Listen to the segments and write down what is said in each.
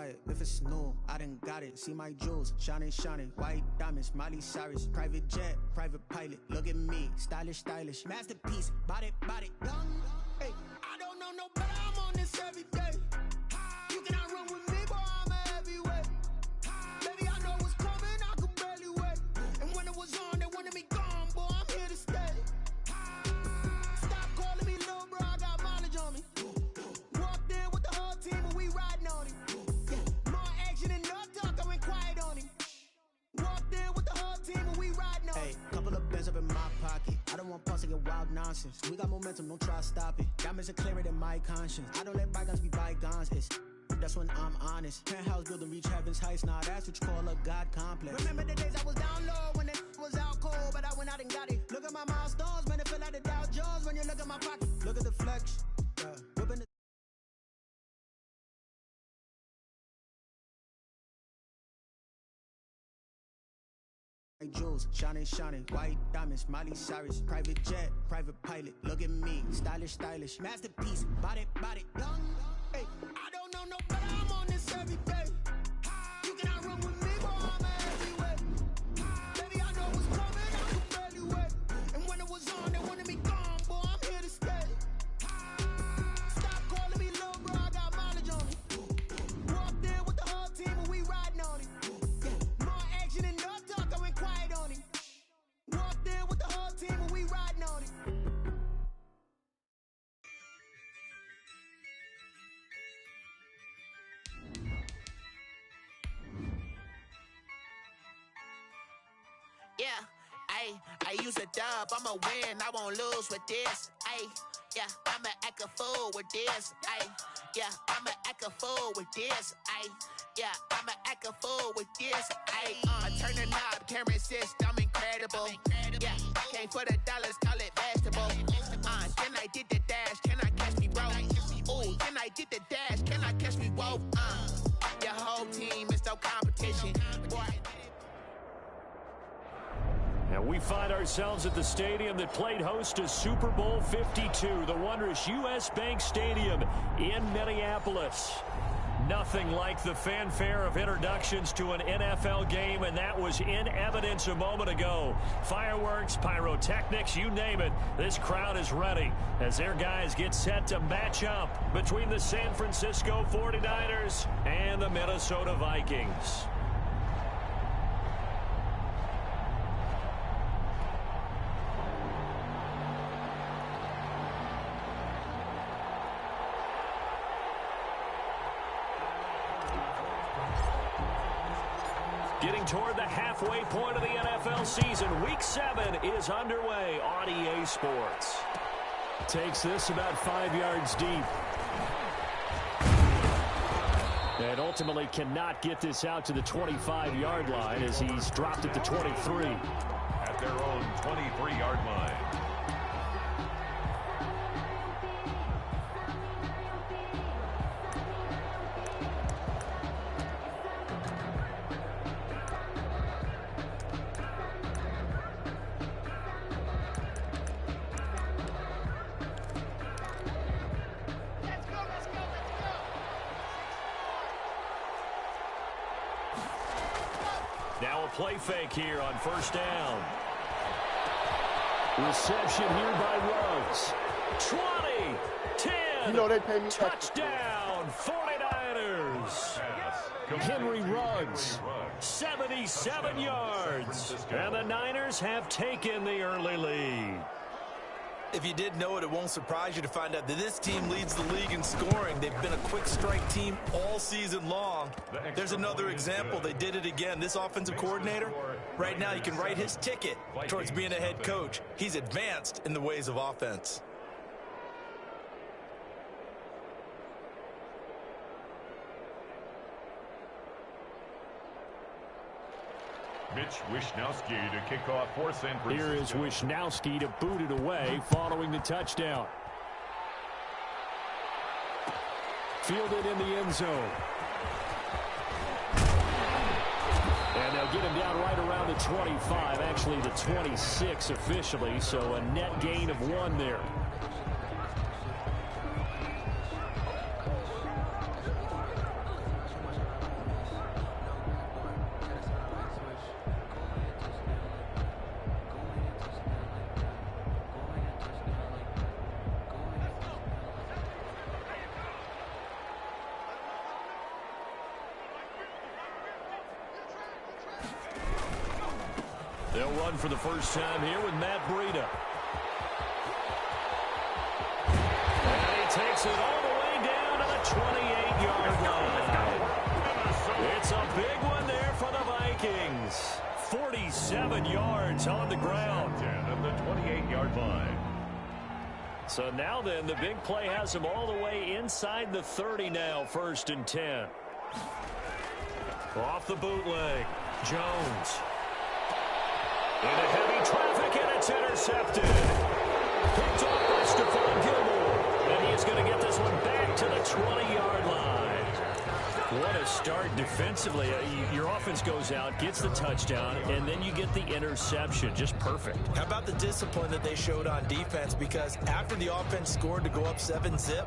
it if it's new. I done got it. See my jewels, shining, shining. White diamonds, Miley Cyrus. Private jet, private pilot. Look at me, stylish, stylish. Masterpiece, body, body. Hey, I don't know no better. I'm on this every day. You cannot run with me, boy. I'm a heavyweight. Baby, I know what's coming. I could barely wait. And when it was on, they wanted me gone, boy. I'm here to stay. Stop calling me little bro. I got mileage on me. Walked in with the whole team and we riding on him. Yeah, more action and no talk. I went quiet on him. Walked in with the whole team and we riding on him. Hey, couple of bands up in my pocket. I don't want pause to get wild nonsense. We got momentum, don't try to stop it. Diamonds are clearer than my conscience. I don't let bygones be bygones. That's when I'm honest. Penthouse building, reach heaven's heights. Nah, that's what you call a God complex. Remember the days I was down low when it was out cold, but I went out and got it. Look at my milestones, man, it feel like the Dow Jones when you look at my pocket. Look at the flex. Whipping the jewels, shining, shining. White diamonds, Miley Cyrus. Private jet, private pilot. Look at me, stylish, stylish. Masterpiece, body, body. Hey, I don't know no better. I'm on this every day. You cannot run with me, boy. I'm a heavyweight. Baby, I know what's coming. I could barely wait. And when it was on, they wanted me gone, boy. I'm here to stay. Stop calling me little bro. I got mileage on me. Walked in with the whole team and we riding on him. Yeah, more action and no talk. I went quiet on him. Walked in with the whole team and we riding on him. Yeah, I use a dub, I'ma win, I won't lose with this. Yeah, I'ma act a fool with this. Yeah, I'ma act a fool with this. Yeah, I'ma act a fool with this. I turn the knob, camera assist, I'm incredible. Yeah, came for the dollars, call it vegetable. Then I did the dash, can I catch me, bro? Ooh, then I did the dash, can I catch me, whoa? Your whole team is no competition. Boy, and we find ourselves at the stadium that played host to Super Bowl 52, the wondrous U.S. Bank Stadium in Minneapolis. Nothing like the fanfare of introductions to an NFL game, and that was in evidence a moment ago. Fireworks, pyrotechnics, you name it. This crowd is ready as their guys get set to match up between the San Francisco 49ers and the Minnesota Vikings. Getting toward the halfway point of the NFL season. Week 7 is underway on EA Sports. Takes this about 5 yards deep. And ultimately cannot get this out to the 25-yard line as he's dropped at the 23. At their own 23-yard line. Now a play fake here on first down. Reception here by Ruggs. 20, 10, you know they pay me touchdown, 49ers. Henry Ruggs, 77 yards. And the Niners have taken the early lead. If you didn't know it, it won't surprise you to find out that this team leads the league in scoring. They've been a quick strike team all season long. There's another example. They did it again. This offensive coordinator, right now, you can write his ticket towards being a head coach. He's advanced in the ways of offense. Mitch Wishnowsky to kick off for San Francisco. Here is Wishnowsky to boot it away following the touchdown. Fielded in the end zone. And they'll get him down right around the 25, actually the 26 officially, so a net gain of 1 there. They'll run for the first time here with Matt Breida. And he takes it all the way down to the 28-yard line. It's a big one there for the Vikings. 47 yards on the ground. 10 at the 28-yard line. So now then, the big play has him all the way inside the 30 now, 1st and 10. Off the bootleg, Jones. Into heavy traffic, and it's intercepted. Picked off by Stephon Gilmore. And he is going to get this one back to the 20-yard line. What a start defensively. Your offense goes out, gets the touchdown, and then you get the interception. Just perfect. How about the discipline that they showed on defense? Because after the offense scored to go up 7-zip,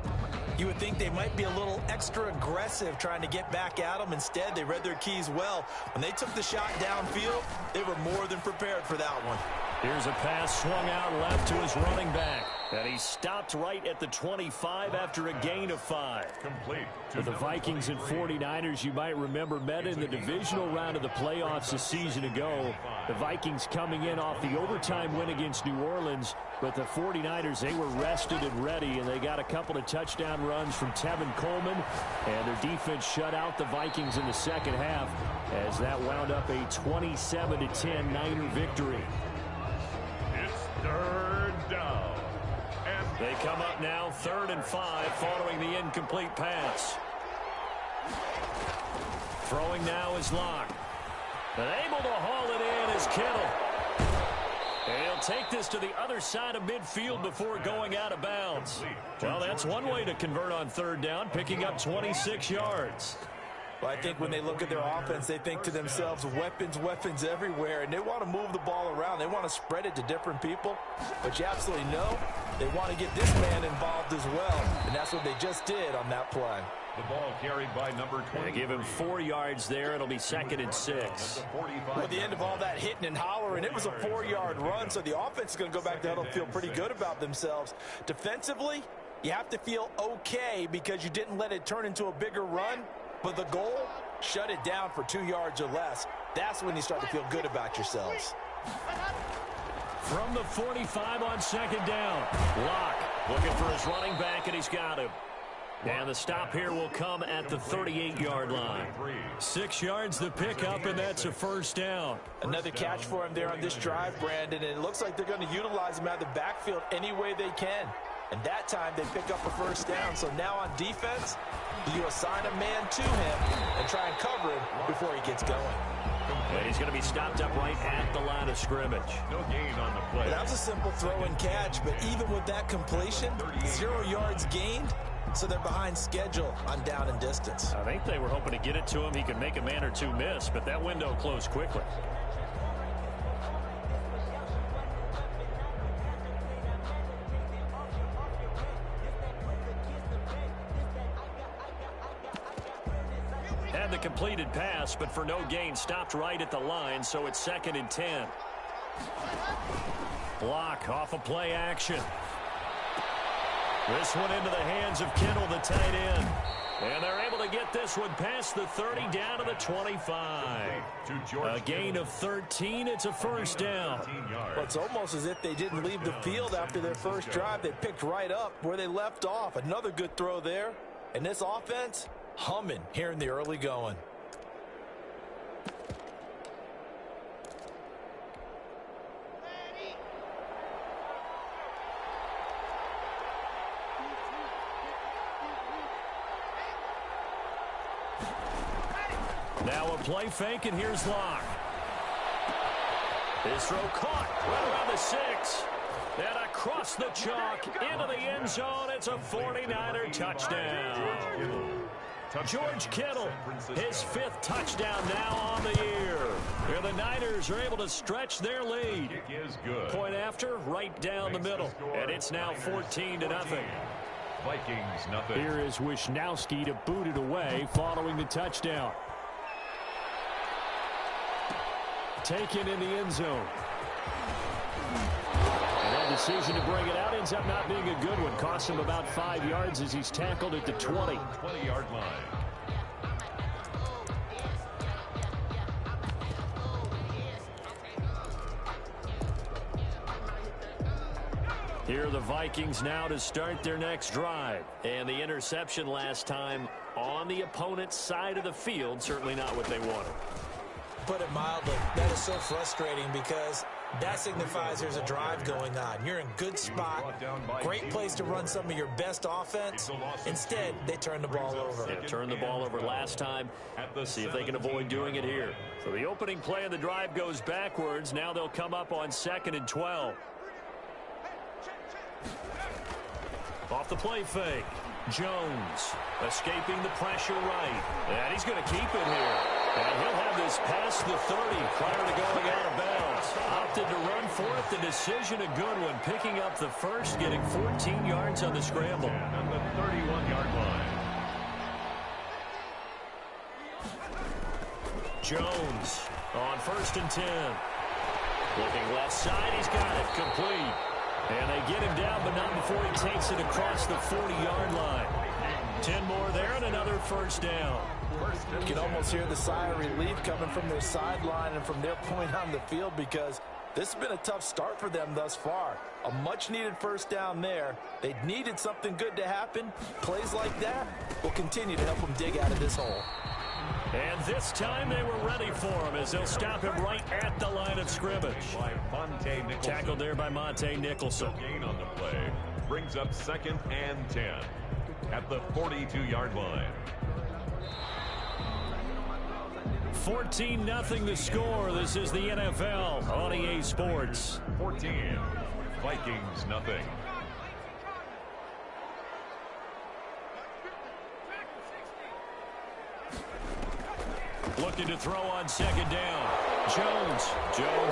you would think they might be a little extra aggressive trying to get back at them. Instead, they read their keys well. When they took the shot downfield, they were more than prepared for that one. Here's a pass swung out left to his running back. And he stopped right at the 25 after a gain of 5. Complete. For the Vikings and 49ers, you might remember, met in the divisional round of the playoffs a season ago. The Vikings coming in off the overtime win against New Orleans. But the 49ers, they were rested and ready, and they got a couple of touchdown runs from Tevin Coleman. And their defense shut out the Vikings in the second half as that wound up a 27-10 Niner victory. It's 3rd down. They come up now 3rd and 5 following the incomplete pass. Throwing now is Locke. But able to haul it in is Kittle. And he'll take this to the other side of midfield before going out of bounds. Well, that's one way to convert on 3rd down, picking up 26 yards. Well, I think when they look at their offense, they think to themselves, weapons everywhere, and they want to move the ball around. They want to spread it to different people. But you absolutely know they want to get this man involved as well, and that's what they just did on that play. The ball carried by number 20. They give him 4 yards there. It'll be 2nd and 6. Well, at the end of all that hitting and hollering, it was a 4-yard run, so the offense is going to go back to huddle, feel pretty good about themselves. Defensively, you have to feel okay because you didn't let it turn into a bigger run. But the goal, shut it down for 2 yards or less. That's when you start to feel good about yourselves. From the 45 on 2nd down, Locke looking for his running back, and he's got him. And the stop here will come at the 38-yard line. 6 yards the pickup, and that's a 1st down. Another catch for him there on this drive, Brandon, and it looks like they're going to utilize him out of the backfield any way they can. And that time they pick up a 1st down. So now on defense, you assign a man to him and try and cover him before he gets going. And he's going to be stopped up right at the line of scrimmage. No gain on the play. That was a simple throw and catch, but even with that completion, 0 yards gained, so they're behind schedule on down and distance. I think they were hoping to get it to him. He could make a man or two miss, but that window closed quickly. Had the completed pass, but for no gain, stopped right at the line, so it's 2nd and 10. Block off a play action. This one into the hands of Kittle, the tight end. And they're able to get this one past the 30 down to the 25. A gain of 13. It's a 1st down. Well, it's almost as if they didn't leave the field after their first drive. They picked right up where they left off. Another good throw there. And this offense, humming here in the early going. Now a play fake, and here's Locke. His throw caught right around the 6. And across the chalk into the end zone. It's a 49er touchdown. George Kittle, his 5th touchdown now on the year. Here the Niners are able to stretch their lead. Point after, right down the middle. And it's now 14-0. Vikings nothing. Here is Wisnowski to boot it away following the touchdown. Taken in the end zone. And that decision to bring it out ends up not being a good one. Costs him about 5 yards as he's tackled at the 20. 20-yard line. Here are the Vikings now to start their next drive. And the interception last time on the opponent's side of the field, certainly not what they wanted. Put it mildly, that is so frustrating because that signifies there's a drive going on. You're in good spot, great place to run some of your best offense. Instead, they turn the ball over. Yeah, turned the ball over last time. See if they can avoid doing it here. So the opening play of the drive goes backwards. Now they'll come up on 2nd and 12. Off the play fake. Jones escaping the pressure right. And he's going to keep it here. And he'll have this past the 30 prior to going out of bounds. Opted to run for it. The decision a good one. Picking up the first, getting 14 yards on the scramble. On the 31-yard line. Jones on 1st and 10. Looking left side. He's got it. Complete. And they get him down, but not before he takes it across the 40-yard line. 10 more there and another first down. You can almost hear the sigh of relief coming from their sideline and from their point on the field because this has been a tough start for them thus far. A much-needed first down there. They needed something good to happen. Plays like that will continue to help them dig out of this hole. And this time they were ready for him as they'll stop him right at the line of scrimmage. Tackled there by Monte Nicholson. Gain on the play brings up 2nd and 10 at the 42-yard line. 14-0 the score. This is the NFL on EA Sports. 14, Vikings nothing. Looking to throw on 2nd down. Jones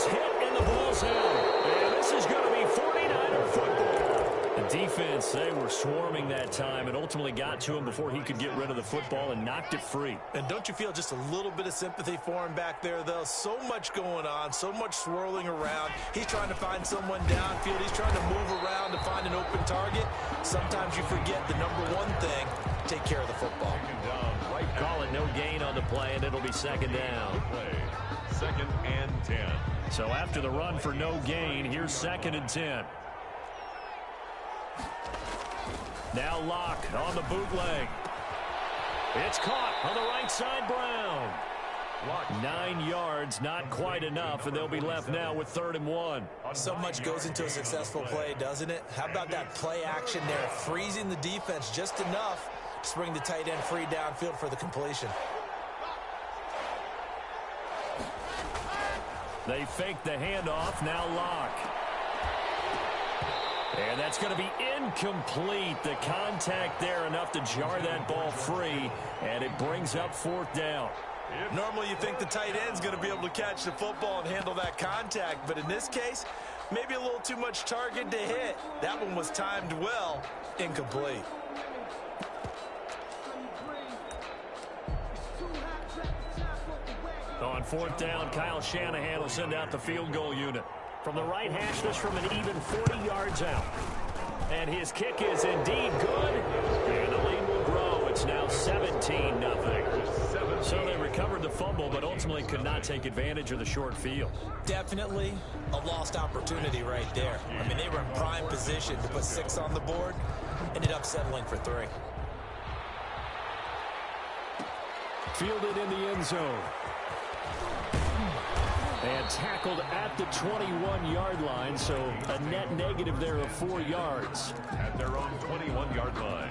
hit and the ball's out. And this is going to be 49er football. The defense, they were swarming that time and ultimately got to him before he could get rid of the football and knocked it free. And don't you feel just a little bit of sympathy for him back there, though? So much going on, so much swirling around. He's trying to find someone downfield. He's trying to move around to find an open target. Sometimes you forget the number one thing, take care of the football. Call it no gain on the play, and it'll be 2nd down. 2nd and 10. So after the run for no gain, here's 2nd and 10. Now Locke on the bootleg. It's caught on the right side, Brown. 9 yards, not quite enough, and they'll be left now with 3rd and 1. So much goes into a successful play, doesn't it? How about that play action there, freezing the defense just enough to bring the tight end free downfield for the completion. They fake the handoff, now Locke. And that's going to be incomplete. The contact there enough to jar that ball free, and it brings up 4th down. Normally you think the tight end's going to be able to catch the football and handle that contact, but in this case, maybe a little too much target to hit. That one was timed well, incomplete. On 4th down, Kyle Shanahan will send out the field goal unit. From the right hash, this from an even 40 yards out. And his kick is indeed good. And the lead will grow. It's now 17-0. So they recovered the fumble, but ultimately could not take advantage of the short field. Definitely a lost opportunity right there. I mean, they were in prime position to put 6 on the board. Ended up settling for 3. Fielded in the end zone. And tackled at the 21-yard line, so a net negative there of 4 yards. At their own 21-yard line.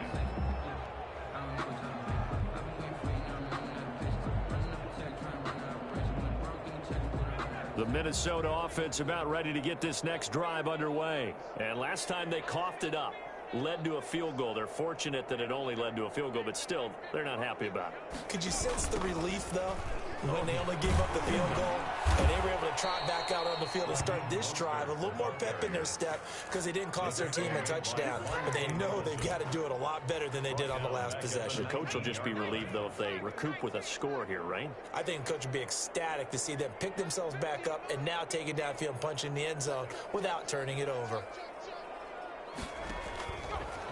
The Minnesota offense about ready to get this next drive underway. And last time they coughed it up, led to a field goal. They're fortunate that it only led to a field goal, but still, they're not happy about it. Could you sense the relief, though, when they only gave up the field goal and they were able to trot back out on the field and start this drive? A little more pep in their step because they didn't cost their team a touchdown, but they know they've got to do it a lot better than they did on the last possession. The coach will just be relieved, though, if they recoup with a score here, right? I think the coach would be ecstatic to see them pick themselves back up and now take it downfield and punch in the end zone without turning it over.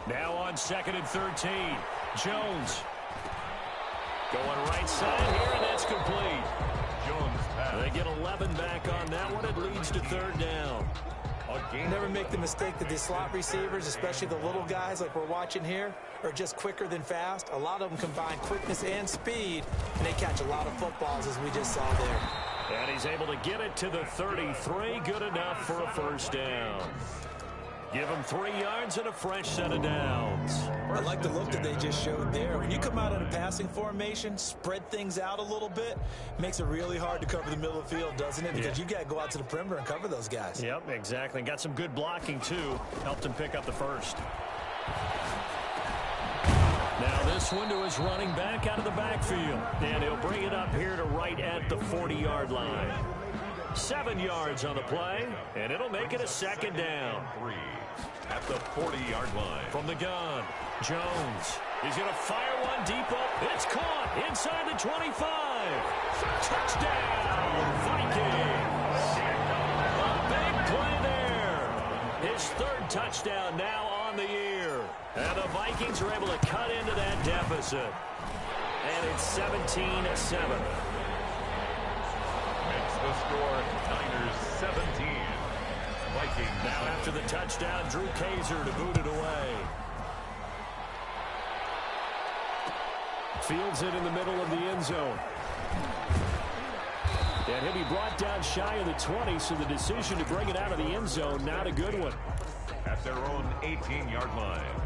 Now on 2nd and 13, Jones going right side here, and that's complete. Jones pass. They get 11 back on that one. It leads to 3rd down. Never make the mistake that the slot receivers, especially the little guys like we're watching here, are just quicker than fast. A lot of them combine quickness and speed, and they catch a lot of footballs, as we just saw there. And he's able to get it to the 33. Good enough for a first down. Give him 3 yards and a fresh set of downs. I like the look that they just showed there. When you come out in a passing formation, spread things out a little bit, makes it really hard to cover the middle of the field, doesn't it? Because you got to go out to the perimeter and cover those guys. Yep, exactly. Got some good blocking, too. Helped him pick up the first. Now this one to his running back out of the backfield. And he'll bring it up here to right at the 40-yard line. 7 yards on the play, and it'll make it a second down. 3 at the 40-yard line. From the gun, Jones. He's going to fire one deep up. It's caught inside the 25. Touchdown, Vikings. A big play there. His 3rd touchdown now on the year. And the Vikings are able to cut into that deficit. And it's 17-7. The score, Niners 17. Vikings. Now after the touchdown, Drew Kaiser to boot it away. Fields it in the middle of the end zone. And he'll be brought down shy of the 20, so the decision to bring it out of the end zone, not a good one. At their own 18-yard line.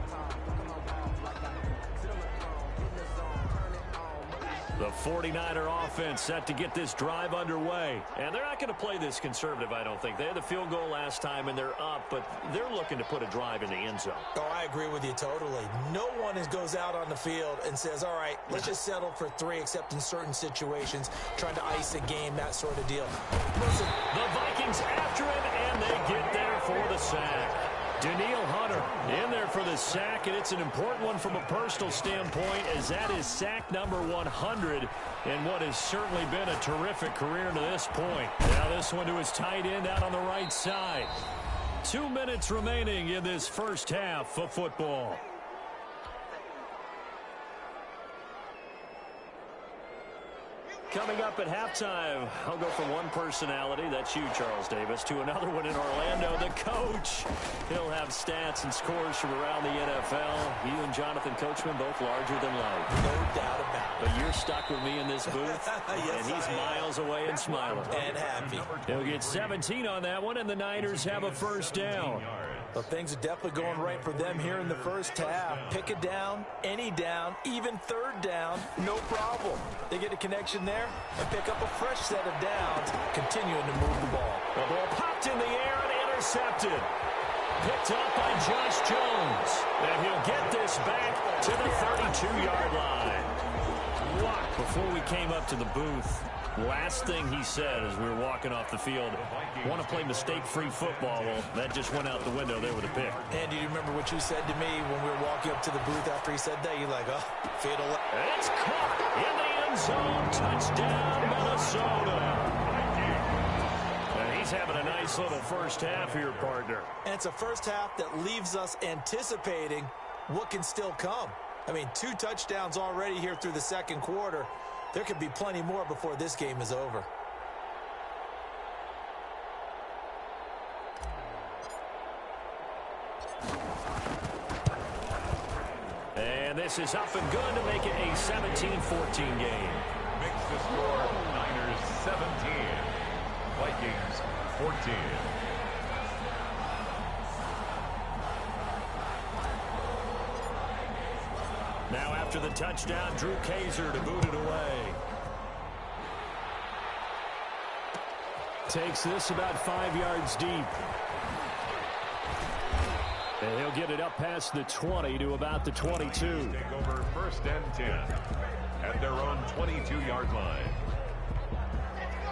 The 49er offense set to get this drive underway. And they're not going to play this conservative, I don't think. They had the field goal last time, and they're up, but they're looking to put a drive in the end zone. Oh, I agree with you totally. No one goes out on the field and says, all right, let's just settle for 3, except in certain situations, trying to ice a game, that sort of deal. Listen, the Vikings after him, and they get there for the sack. Danielle Hunter in there for the sack, and it's an important one from a personal standpoint, as that is sack number 100 in what has certainly been a terrific career to this point. Now this one to his tight end out on the right side. 2 minutes remaining in this first half of football. Coming up at halftime, I'll go from one personality, that's you, Charles Davis, to another one in Orlando, the coach. He'll have stats and scores from around the NFL. You and Jonathan Coachman, both larger than life. No doubt about it. But you're stuck with me in this booth, yes, and he's miles away and smiling. And happy. He'll get 17 on that one, and the Niners have a first down. Well, things are definitely going right for them here in the first half. Pick it down, any down, even 3rd down, no problem. They get a connection there and pick up a fresh set of downs, continuing to move the ball. The ball popped in the air and intercepted. Picked up by Josh Jones. And he'll get this back to the 32-yard line. Before we came up to the booth, last thing he said as we were walking off the field, want to play mistake-free football. Well, that just went out the window there with a pick. And do you remember what you said to me when we were walking up to the booth after he said that? You're like, oh, fatal. It's caught in the end zone. Touchdown, Minnesota. And he's having a nice little first half here, partner. And it's a first half that leaves us anticipating what can still come. I mean, 2 touchdowns already here through the second quarter. There could be plenty more before this game is over. And this is up and good to make it a 17-14 game. Makes the score Niners 17. Vikings 14. Now after the touchdown, Drew Kaiser to boot it away. Takes this about 5 yards deep. And he'll get it up past the 20 to about the 22. Take over 1st and 10 at their own 22-yard line.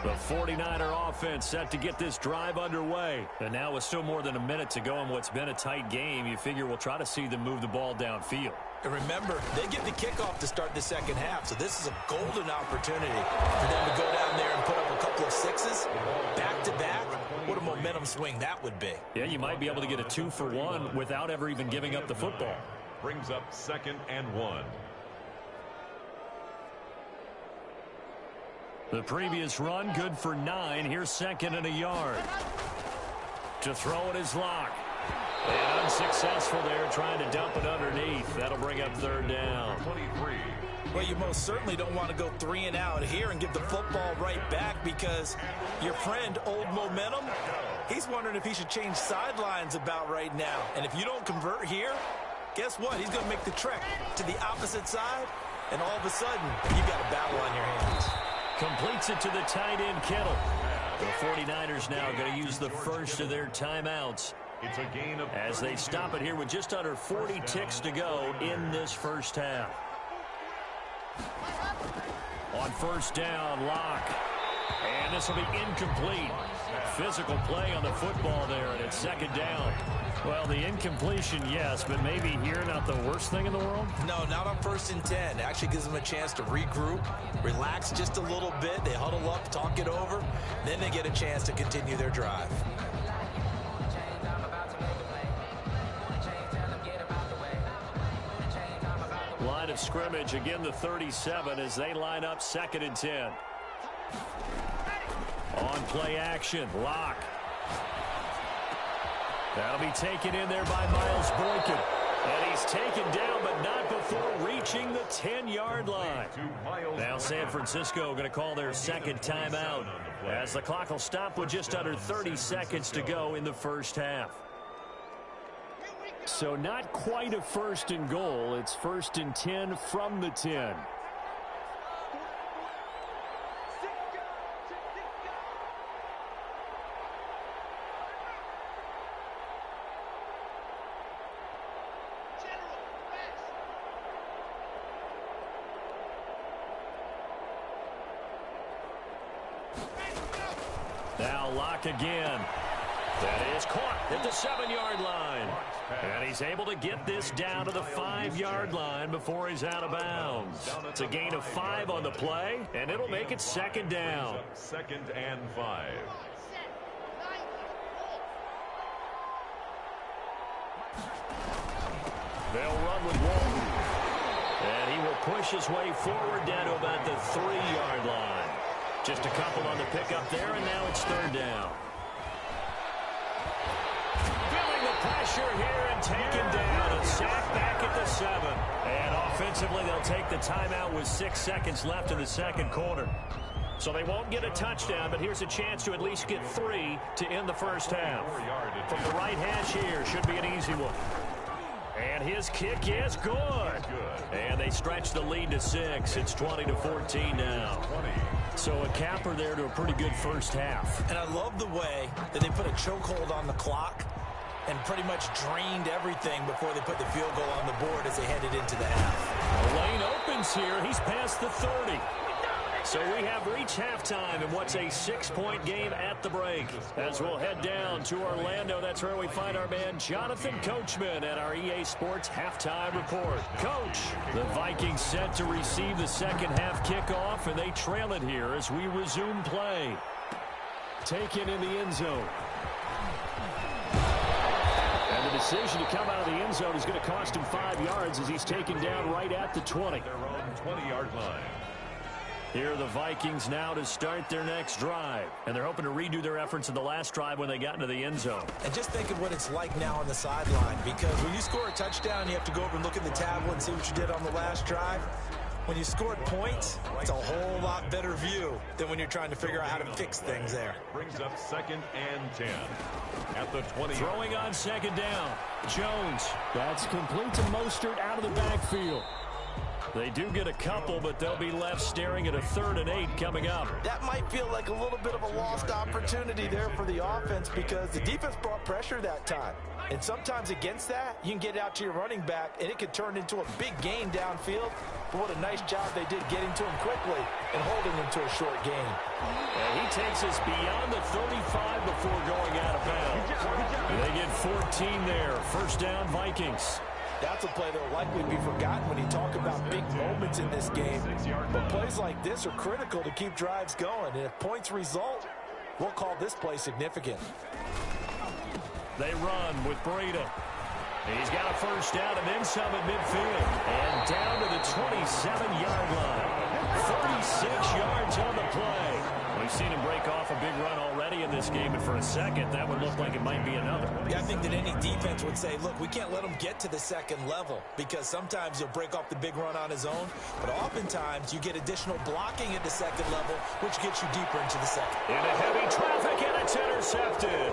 The 49er offense set to get this drive underway. And now with still more than a minute to go in what's been a tight game, you figure we'll try to see them move the ball downfield. And remember, they get the kickoff to start the second half, so this is a golden opportunity for them to go down there and put up a couple of 6s back-to-back. What a momentum swing that would be. Yeah, you might be able to get a 2-for-1 without ever even giving up the football. Brings up 2nd and 1. The previous run, good for 9. Here's 2nd and a yard. To throw it is Locke. And unsuccessful there, trying to dump it underneath. That'll bring up third down. 23. Well, you most certainly don't want to go 3 and out here and give the football right back, because your friend, Old Momentum, he's wondering if he should change sidelines about right now. And if you don't convert here, guess what? He's going to make the trek to the opposite side, and all of a sudden, you've got a battle on your hands. Completes it to the tight end, Kittle. The 49ers now going to use the first of their timeouts It's a gain of as they stop it here with just under 40 ticks to go in this first half. On first down, Locke. And this will be incomplete. Physical play on the football there, and it's second down. Well, the incompletion, yes, but maybe here not the worst thing in the world? No, not on 1st and 10. Actually gives them a chance to regroup, relax just a little bit. They huddle up, talk it over. Then they get a chance to continue their drive. Line of scrimmage, again the 37 as they line up 2nd and 10. On play action, Locke. That'll be taken in there by Miles Boykin. And he's taken down, but not before reaching the 10-yard line. Now San Francisco going to call their second timeout as the clock will stop with just under 30 seconds to go in the first half. So not quite a 1st and goal. It's 1st and 10 from the 10. Now Locke again. That is caught at the 7-yard line. And he's able to get this down to the 5-yard line before he's out of bounds. It's a gain of 5 on the play, and it'll make it second down. 2nd and 5. They'll run with Walton. And he will push his way forward down to about the 3-yard line. Just a couple on the pickup there, and now it's third down. Feeling the pressure here and taken down. A sack back at the 7. And offensively, they'll take the timeout with 6 seconds left in the second quarter. So they won't get a touchdown, but here's a chance to at least get 3 to end the first half. From the right hash here, should be an easy one. And his kick is good. And they stretch the lead to 6. It's 20-14 now. So a capper there to a pretty good first half. And I love the way that they put a chokehold on the clock and pretty much drained everything before they put the field goal on the board as they headed into the half. The lane opens here. He's past the 30. So we have reached halftime in what's a 6-point game at the break. As we'll head down to Orlando, that's where we find our man Jonathan Coachman at our EA Sports Halftime Report. Coach, the Vikings set to receive the second half kickoff, and they trail it here as we resume play. Taken in the end zone. And the decision to come out of the end zone is going to cost him 5 yards as he's taken down right at the 20. Their own 20-yard line. Here are the Vikings now to start their next drive. And they're hoping to redo their efforts in the last drive when they got into the end zone. And just think of what it's like now on the sideline, because when you score a touchdown, you have to go over and look at the tablet and see what you did on the last drive. When you scored points, it's a whole lot better view than when you're trying to figure out how to fix things there. Brings up 2nd and 10 at the 20. Throwing on second down. Jones. That's complete to Mostert out of the backfield. They do get a couple, but they'll be left staring at a 3rd and 8 coming up. That might feel like a little bit of a lost opportunity there for the offense, because the defense brought pressure that time. And sometimes against that, you can get out to your running back, and it could turn into a big gain downfield. But what a nice job they did getting to him quickly and holding him to a short gain. And he takes us beyond the 35 before going out of bounds. They get 14 there. First down, Vikings. That's a play that will likely be forgotten when you talk about big moments in this game. But plays like this are critical to keep drives going. And if points result, we'll call this play significant. They run with Breida. He's got a first down and then some at midfield. And down to the 27-yard line. 36 yards on the play. We've seen him break off a big run already in this this game, and for a second, that would look like it might be another. Yeah, I think that any defense would say, look, we can't let him get to the second level because sometimes he'll break off the big run on his own, but oftentimes you get additional blocking at the second level, which gets you deeper into the second. Into heavy traffic, and it's intercepted.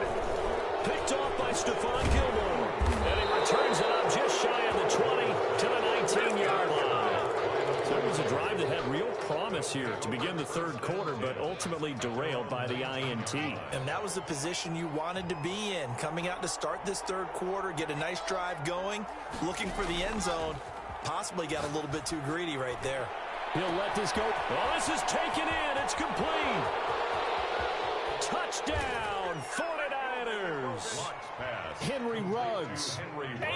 Picked off by Stephon Gilmore, and he returns it up just shy of the 20 to the 19-yard line. So it was a drive that had real promise here to begin the third quarter, but ultimately derailed by the INT. And that was the position you wanted to be in, coming out to start this third quarter, get a nice drive going, looking for the end zone. Possibly got a little bit too greedy right there. He'll let this go. Oh, this is taken in. It's complete. Touchdown, 49ers. Henry Ruggs,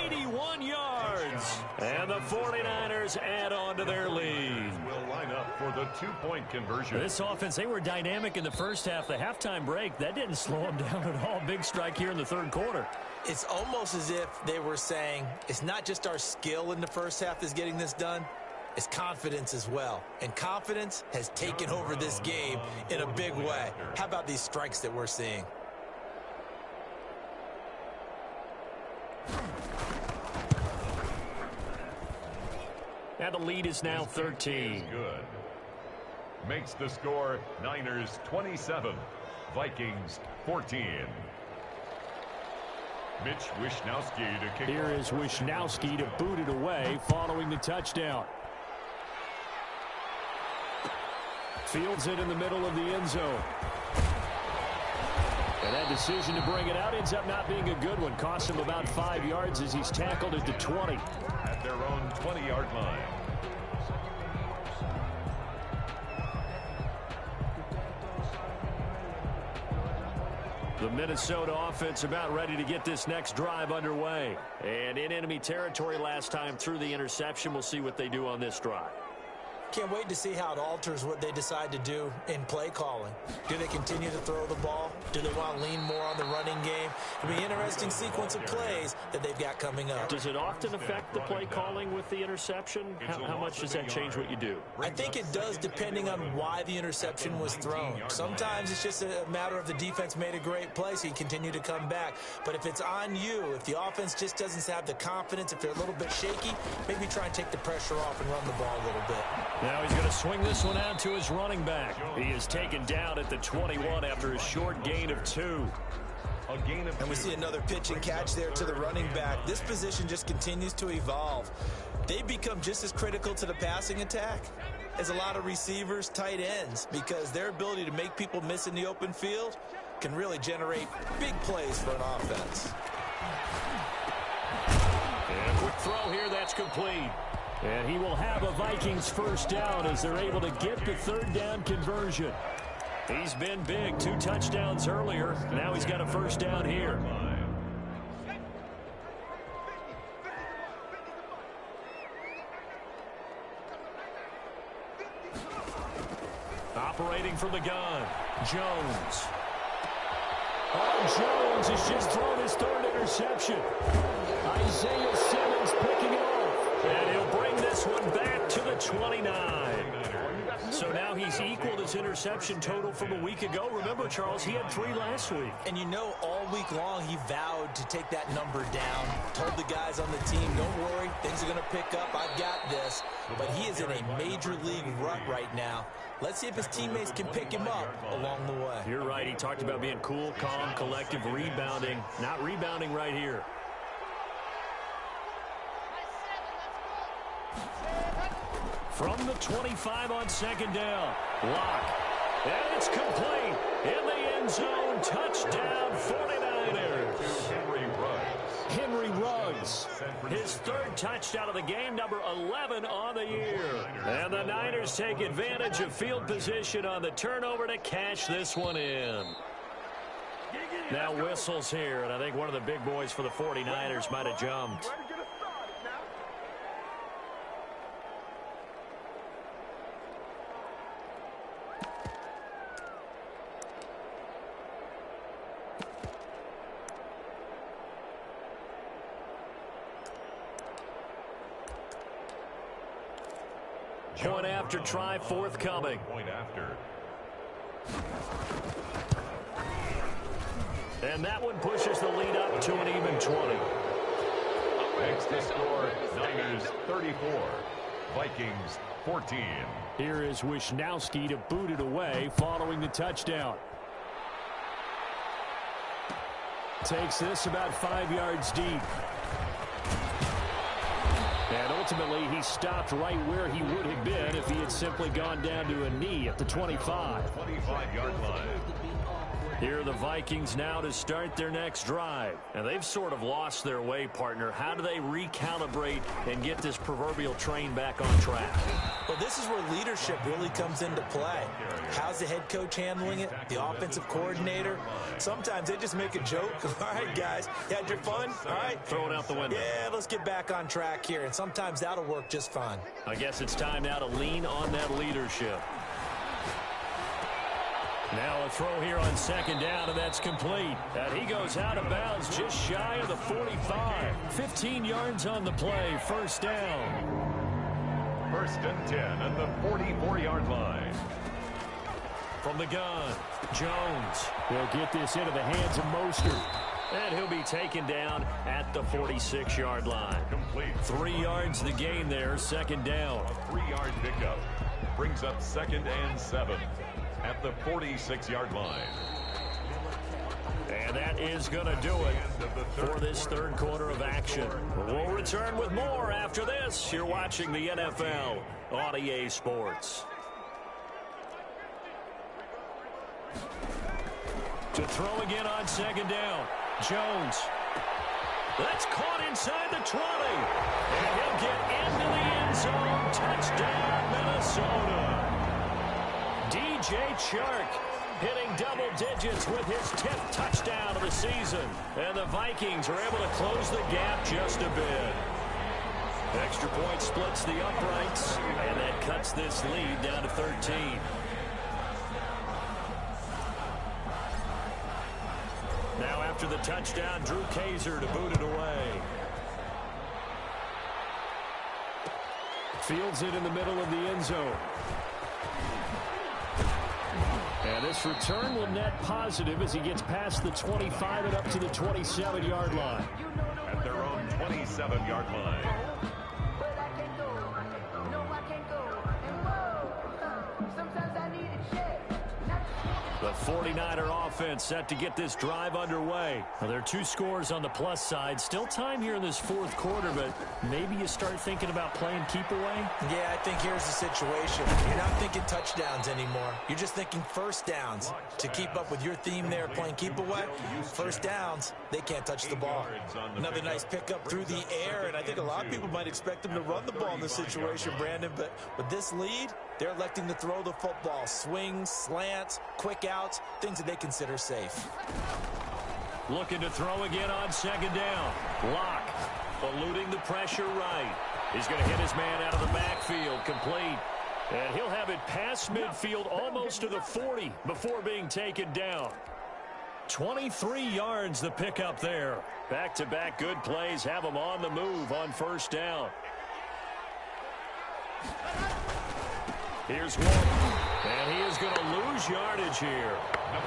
81 yards. And the 49ers add on to their lead. Will line up for the two-point conversion. This offense, they were dynamic in the first half. The halftime break, that didn't slow them down at all. Big strike here in the third quarter. It's almost as if they were saying, it's not just our skill in the first half that's getting this done. It's confidence as well. And confidence has taken over this game in a big way. How about these strikes that we're seeing? And the lead is now 13. Good. Makes the score Niners 27, Vikings 14. Mitch Wishnowsky to kick. Here is Wishnowsky to boot it away following the touchdown. Fields it in the middle of the end zone. And that decision to bring it out ends up not being a good one. Cost him about 5 yards as he's tackled at the 20. At their own 20-yard line. The Minnesota offense about ready to get this next drive underway. And in enemy territory last time through the interception. We'll see what they do on this drive. Can't wait to see how it alters what they decide to do in play calling. Do they continue to throw the ball? Do they want to lean more on the running game? It'll be an interesting sequence of plays that they've got coming up. Does it often affect the play calling with the interception? How much does that change what you do? I think it does depending on why the interception was thrown. Sometimes it's just a matter of the defense made a great play, so you continue to come back. But if it's on you, if the offense just doesn't have the confidence, if they're a little bit shaky, maybe try and take the pressure off and run the ball a little bit. Now he's going to swing this one out to his running back. He is taken down at the 21 after a short gain of 2. And we see another pitch and catch there to the running back. This position just continues to evolve. They become just as critical to the passing attack as a lot of receivers, tight ends, because their ability to make people miss in the open field can really generate big plays for an offense. And a quick throw here, that's complete. And he will have a Vikings first down as they're able to get the third down conversion. He's been big, 2 touchdowns earlier. Now he's got a first down here. Operating from the gun, Jones. Oh, Jones has just thrown his third interception. Isaiah Simmons picking it off. And he'll bring this one back to the 29. So now he's equaled his interception total from a week ago. Remember, Charles, he had 3 last week. And you know, all week long he vowed to take that number down. Told the guys on the team, don't worry, things are going to pick up. I've got this. But he is in a major league rut right now. Let's see if his teammates can pick him up along the way. You're right. He talked about being cool, calm, collective, rebounding. Not rebounding right here. From the 25 on second down. Lock. And it's complete. In the end zone. Touchdown 49ers. Henry Ruggs. His 3rd touchdown of the game, number 11 on the year. And the Niners take advantage of field position on the turnover to cash this one in. Now whistles here, and I think one of the big boys for the 49ers might have jumped. Point after try forthcoming. Point after. And that one pushes the lead up to an even 20. Next to score, Niners 34, Vikings 14. Here is Wisnowski to boot it away following the touchdown. Takes this about 5 yards deep. And ultimately, he stopped right where he would have been if he had simply gone down to a knee at the 25. 25-yard line. Here are the Vikings now to start their next drive. And they've sort of lost their way, partner. How do they recalibrate and get this proverbial train back on track? Well, this is where leadership really comes into play. How's the head coach handling it? The offensive coordinator? Sometimes they just make a joke. All right, guys, you had your fun? All right. Throw it out the window. Yeah, let's get back on track here. And sometimes that'll work just fine. I guess it's time now to lean on that leadership. Now a throw here on second down, and that's complete. And he goes out of bounds just shy of the 45. 15 yards on the play, first down. First and 10 at the 44-yard line. From the gun, Jones. He'll get this into the hands of Mostert. And he'll be taken down at the 46-yard line. Complete. 3 yards the gain there, second down. A 3-yard pickup brings up second and 7 at the 46-yard line. And that is going to do it for this third quarter of action. We'll return with more after this. You're watching the NFL on EA Sports. To throw again on second down. Jones. That's caught inside the 20. And he'll get into the end zone. Touchdown, Minnesota. DJ Chark hitting double digits with his 10th touchdown of the season. And the Vikings are able to close the gap just a bit. Extra point splits the uprights, and that cuts this lead down to 13. Now after the touchdown, Drew Kaiser to boot it away. Fields it in the middle of the end zone. And this return will net positive as he gets past the 25 and up to the 27-yard line. At their own 27-yard line. The 49er offense set to get this drive underway. Well, there are 2 scores on the plus side. Still time here in this fourth quarter, but maybe you start thinking about playing keep away? Yeah, I think here's the situation. You're not thinking touchdowns anymore. You're just thinking first downs. To keep up with your theme there, playing keep away, first downs, they can't touch the ball. Another nice pickup through the air, and I think a lot of people might expect them to run the ball in this situation, Brandon, but with this lead, they're electing to throw the football. Swings, slants, quick outs, things that they consider safe. Looking to throw again on second down. Lock, eluding the pressure right. He's going to hit his man out of the backfield, complete. And he'll have it past midfield almost to the 40 before being taken down. 23 yards the pickup there. Back-to-back good plays have him on the move on first down. Here's one, and he is going to lose yardage here.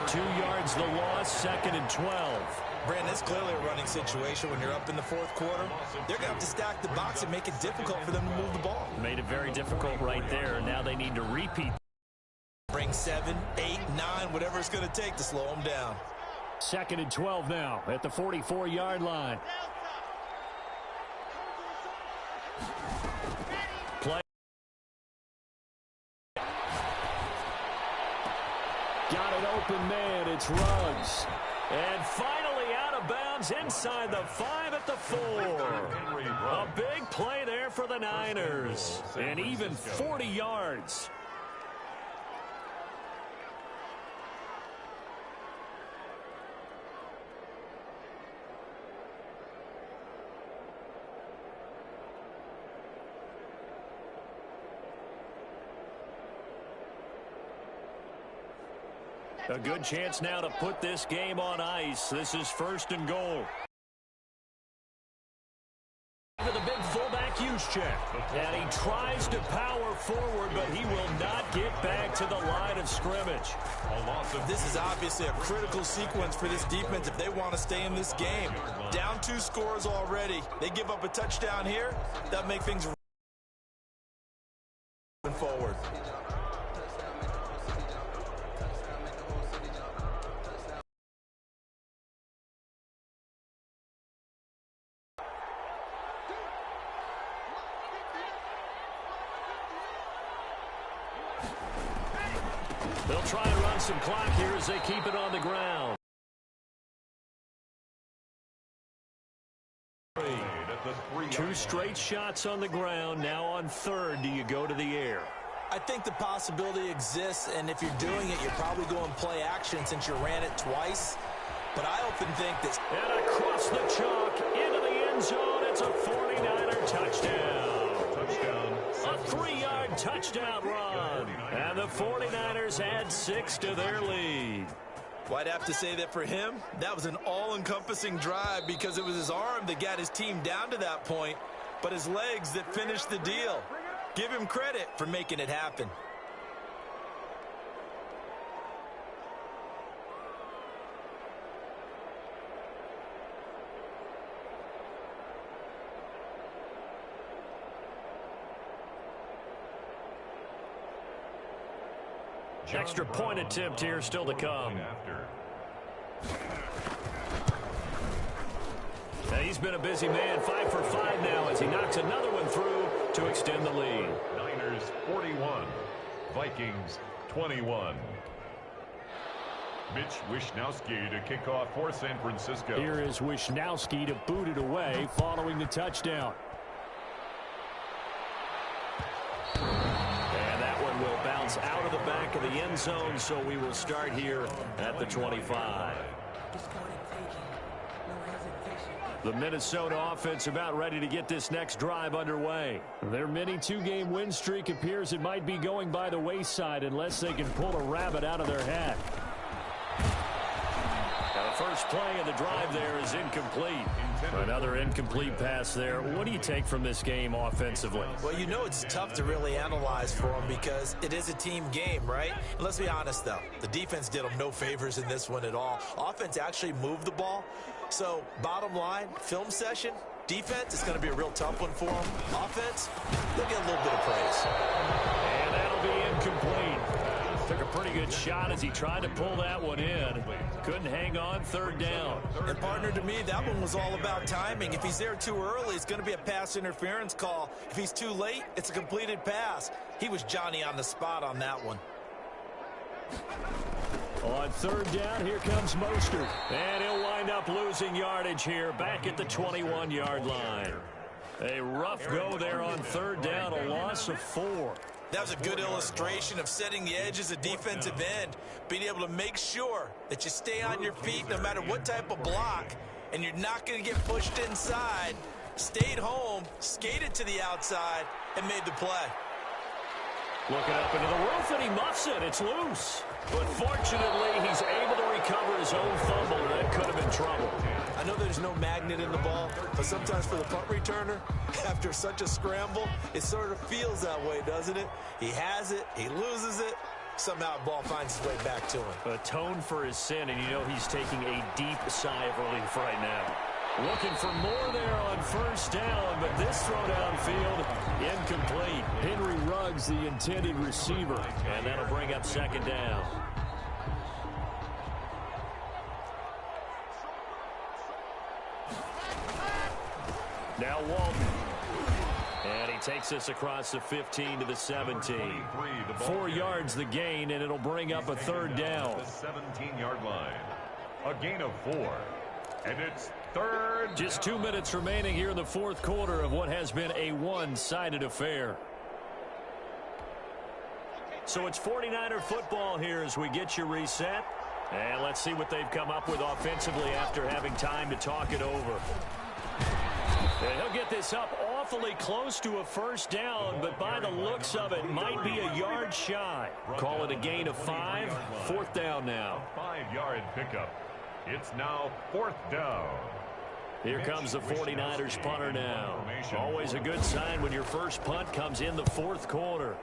2 yards the loss, second and 12. Brandon, it's clearly a running situation when you're up in the fourth quarter. They're going to have to stack the box and make it difficult for them to move the ball. Made it very difficult right there. Now they need to repeat. Bring 7, 8, 9, whatever it's going to take to slow them down. Second and 12 now at the 44-yard line. Play. Got an open man. It's Ruggs. And finally out of bounds inside the 5 at the 4. A big play there for the Niners. And even 40 yards. A good chance now to put this game on ice. This is first and goal. The big fullback U check. And he tries to power forward, but he will not get back to the line of scrimmage. This is obviously a critical sequence for this defense if they want to stay in this game. Down 2 scores already. They give up a touchdown here. That'll make things forward. They'll try and run some clock here as they keep it on the ground. Two straight shots on the ground. Now on third, do you go to the air? I think the possibility exists, and if you're doing it, you're probably going play action since you ran it twice. But I often think this. And across the chalk, into the end zone. It's a 49er touchdown. A 3-yard touchdown run. And the 49ers add 6 to their lead. Well, I'd have to say that for him, that was an all-encompassing drive because it was his arm that got his team down to that point, but his legs that finished the deal. Give him credit for making it happen. Extra point attempt here still to come. Now he's been a busy man, 5 for 5 now as he knocks another one through to extend the lead. Niners 41, Vikings 21. Mitch Wishnowsky to kick off for San Francisco. Here is Wishnowsky to boot it away following the touchdown. Will bounce out of the back of the end zone, so we will start here at the 25. The Minnesota offense about ready to get this next drive underway. Their mini 2-game win streak appears it might be going by the wayside unless they can pull a rabbit out of their hat. Now the first play of the drive there is incomplete. Another incomplete pass there. What do you take from this game offensively? Well, you know it's tough to really analyze for them because it is a team game, right? And let's be honest, though. The defense did them no favors in this one at all. Offense actually moved the ball. So, bottom line, film session, defense is going to be a real tough one for them. Offense, they'll get a little bit of praise. And that'll be incomplete. Took a pretty good shot as he tried to pull that one in. Couldn't hang on, third down. And partner, to me, that one was all about timing. If he's there too early, it's going to be a pass interference call. If he's too late, it's a completed pass. He was Johnny on the spot on that one. On third down, here comes Mostert. And he'll wind up losing yardage here back at the 21-yard line. A rough go there on third down, a loss of 4. That was a good illustration of setting the edge as a defensive end, being able to make sure that you stay on your feet no matter what type of block, and you're not going to get pushed inside. Stayed home, skated to the outside, and made the play. Looking up into the roof, and he muffs it. It's loose. But fortunately, he's able to recover his own fumble. That could have been trouble. I know there's no magnet in the ball, but sometimes for the punt returner, after such a scramble, it sort of feels that way, doesn't it? He has it, he loses it, somehow the ball finds its way back to him. Atone for his sin, and you know he's taking a deep sigh of relief right now. Looking for more there on first down, but this throw downfield, incomplete. Henry Ruggs, the intended receiver. And that'll bring up second down. Now Walton. And he takes this across the 15 to the 17. 4 yards the gain, and it'll bring up a third down. The 17-yard line. A gain of 4. And it's third. Just 2 minutes remaining here in the fourth quarter of what has been a one-sided affair. So it's 49er football here as we get you reset. And let's see what they've come up with offensively after having time to talk it over. And he'll get this up awfully close to a first down, but by the looks of it, might be a yard shy. Call it a gain of 5. Fourth down now. A 5-yard pickup. It's now fourth down. Here comes the 49ers punter now. Always a good sign when your first punt comes in the fourth quarter.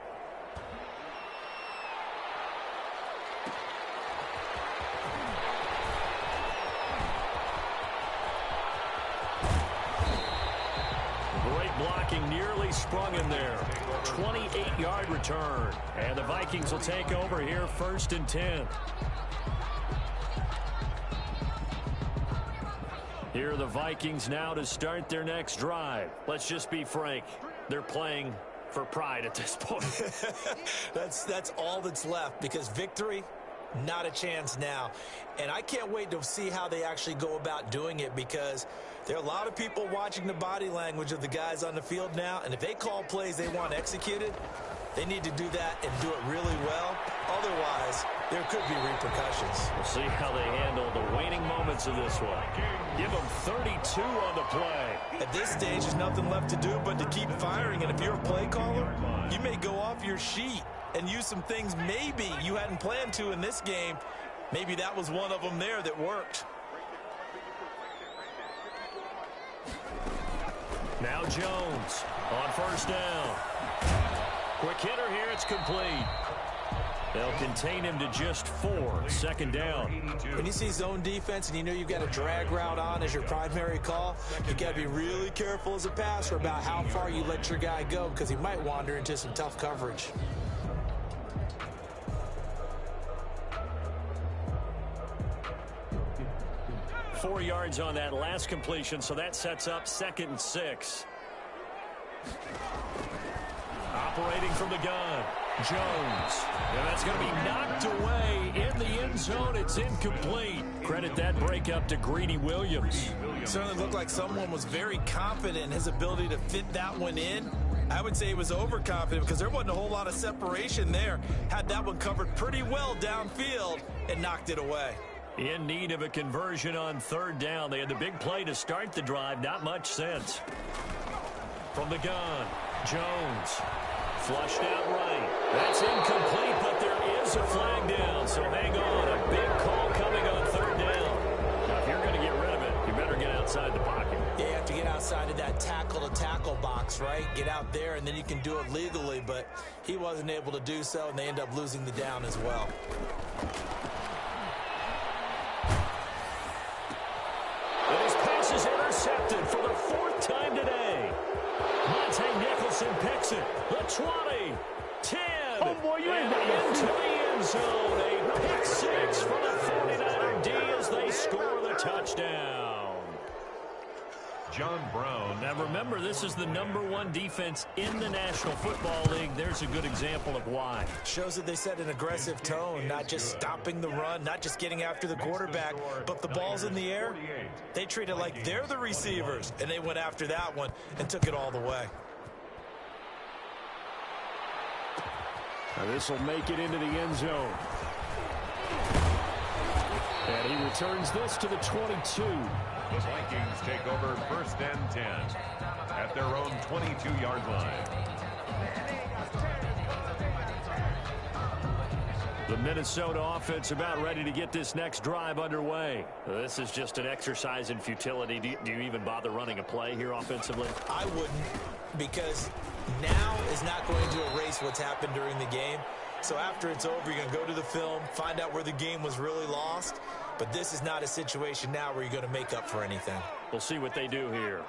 Great blocking, nearly sprung in there. 28-yard return. And the Vikings will take over here, 1st and 10. Here are the Vikings now to start their next drive. Let's just be frank. They're playing for pride at this point. That's all that's left, because victory, not a chance now. And I can't wait to see how they actually go about doing it, because there are a lot of people watching the body language of the guys on the field now, and if they call plays they want executed, they need to do that and do it really well. Otherwise, there could be repercussions. We'll see how they handle the waning moments of this one. Give them 32 on the play. At this stage, there's nothing left to do but to keep firing. And if you're a play caller, you may go off your sheet and use some things maybe you hadn't planned to in this game. Maybe that was one of them there that worked. Now Jones on 1st down. Quick hitter here, it's complete. They'll contain him to just 4, 2nd down. When you see zone defense and you know you've got a drag route on as your primary call, you got to be really careful as a passer about how far you let your guy go, because he might wander into some tough coverage. Four yards on that last completion, so that sets up 2nd and 6. Operating from the gun, Jones. And that's going to be knocked away in the end zone. It's incomplete. Credit that breakup to Greedy Williams. Certainly looked like someone was very confident in his ability to fit that one in. I would say he was overconfident, because there wasn't a whole lot of separation there. Had that one covered pretty well downfield and knocked it away. In need of a conversion on 3rd down. They had the big play to start the drive. Not much sense. From the gun, Jones. Flushed out right. That's incomplete, but there is a flag down. So hang on. A big call coming on 3rd down. Now, if you're going to get rid of it, you better get outside the pocket. Yeah, you have to get outside of that tackle-to-tackle box, right? Get out there, and then you can do it legally. But he wasn't able to do so, and they end up losing the down as well. And his pass is intercepted for the 4th time today. Monte Nicholson picks it. The 20, 10, oh boy, you ain't into the end zone. A pick 6 for the 49er D as they score the touchdown. John Brown. Now remember, this is the #1 defense in the National Football League. There's a good example of why. Shows that they set an aggressive tone, not just stopping the run, not just getting after the quarterback, but the ball's in the air. They treat it like they're the receivers, and they went after that one and took it all the way. Now this will make it into the end zone. And he returns this to the 22. The Vikings take over 1st and 10 at their own 22-yard line. The Minnesota offense about ready to get this next drive underway. This is just an exercise in futility. Do you even bother running a play here offensively? I wouldn't, because now is not going to erase what's happened during the game. So after it's over, you're going to go to the film, find out where the game was really lost. But this is not a situation now where you're going to make up for anything. We'll see what they do here.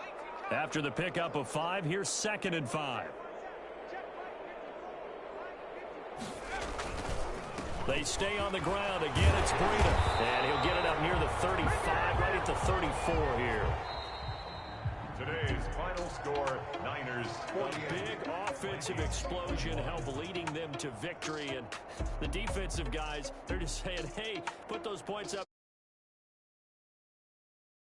After the pickup of 5, here's 2nd and 5. They stay on the ground. Again, it's Breida. And he'll get it up near the 35, right at the 34 here. Today's final score, Niners. One big offensive explosion helped leading them to victory. And the defensive guys, they're just saying, hey, put those points up.